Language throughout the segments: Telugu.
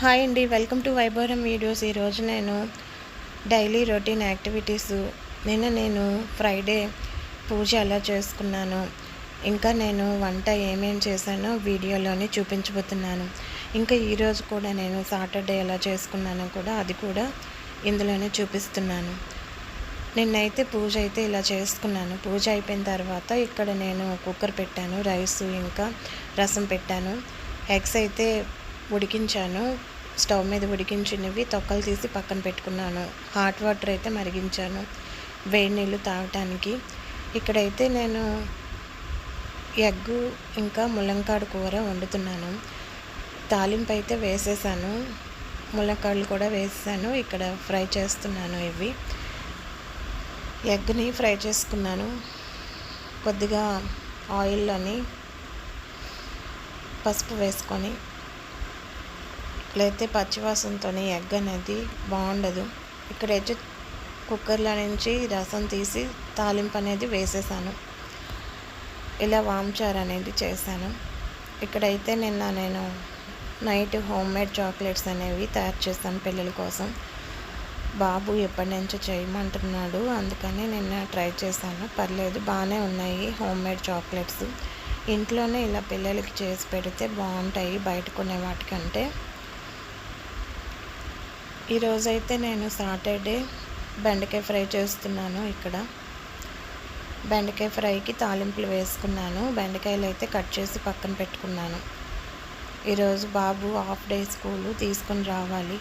హాయ్ అండి, వెల్కమ్ టు వైభవ్ వీడియోస్. ఈరోజు నేను డైలీ రొటీన్ యాక్టివిటీస్ నేను ఫ్రైడే పూజ ఎలా చేసుకున్నాను, ఇంకా నేను వంట ఏమేమి చేశానో వీడియోలోని చూపించబోతున్నాను. ఇంకా ఈరోజు కూడా నేను సాటర్డే ఎలా చేసుకున్నానో కూడా అది కూడా ఇందులోనే చూపిస్తున్నాను. నిన్నైతే పూజ అయితే ఇలా చేసుకున్నాను. పూజ అయిపోయిన తర్వాత ఇక్కడ నేను కుక్కర్ పెట్టాను, రైస్ ఇంకా రసం పెట్టాను. ఎగ్స్ అయితే ఉడికించాను. స్టవ్ మీద ఉడికించినవి తొక్కలు తీసి పక్కన పెట్టుకున్నాను. హాట్ వాటర్ అయితే మరిగించాను వేడి నీళ్ళు తాగటానికి. ఇక్కడైతే నేను ఎగ్గు ఇంకా ములంకాడ కూర వండుతున్నాను. తాలింపు అయితే వేసేసాను, ములంకాడలు కూడా వేసాను. ఇక్కడ ఫ్రై చేస్తున్నాను. ఇవి ఎగ్ని ఫ్రై చేసుకున్నాను. కొద్దిగా ఆయిల్లోని పసుపు వేసుకొని, లేకపోతే పచ్చివాసనతో ఎగ్ అనేది బాగుండదు. ఇక్కడైతే కుక్కర్లో నుంచి రసం తీసి తాలింపు అనేది వేసేసాను. ఇలా వాంచారు అనేది చేశాను. ఇక్కడైతే నేను నైట్ హోమ్ మేడ్ చాక్లెట్స్ అనేవి తయారు చేశాను పిల్లల కోసం. బాబు ఎప్పటి నుంచో చేయమంటున్నాడు, అందుకని నిన్న ట్రై చేశాను. పర్లేదు, బాగానే ఉన్నాయి హోమ్ మేడ్ చాక్లెట్స్. ఇంట్లోనే ఇలా పిల్లలకి చేసి పెడితే బాగుంటాయి బయట కొనే వాటికంటే. ఈరోజైతే నేను సాటర్డే బెండకాయ ఫ్రై చేస్తున్నాను. ఇక్కడ బెండకాయ ఫ్రైకి తాలింపులు వేసుకున్నాను. బెండకాయలు అయితే కట్ చేసి పక్కన పెట్టుకున్నాను. ఈరోజు బాబు హాఫ్ డే స్కూలు తీసుకొని రావాలి.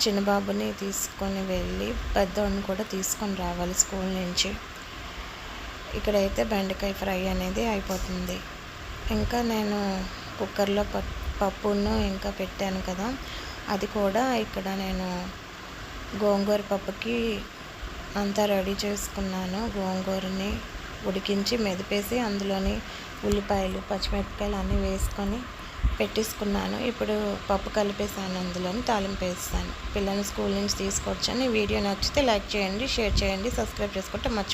చిన్న బాబుని తీసుకొని వెళ్ళి పెద్దవాడిని కూడా తీసుకొని రావాలి స్కూల్ నుంచి. ఇక్కడైతే బెండకాయ ఫ్రై అనేది అయిపోతుంది. ఇంకా నేను కుక్కర్లో పప్పును ఇంకా పెట్టాను కదా, అది కూడా ఇక్కడ నేను గోంగూర పప్పుకి అంతా రెడీ చేసుకున్నాను. గోంగూరని ఉడికించి మెదిపేసి అందులోని ఉల్లిపాయలు పచ్చిమిరపకాయలు అన్నీ వేసుకొని పెట్టేసుకున్నాను. ఇప్పుడు పప్పు కలిపేసాను, అందులోని తాలింపు వేస్తాను. పిల్లల్ని స్కూల్ నుంచి తీసుకొచ్చాను. ఈ వీడియో నచ్చితే లైక్ చేయండి, షేర్ చేయండి, సబ్స్క్రైబ్ చేసుకుంటే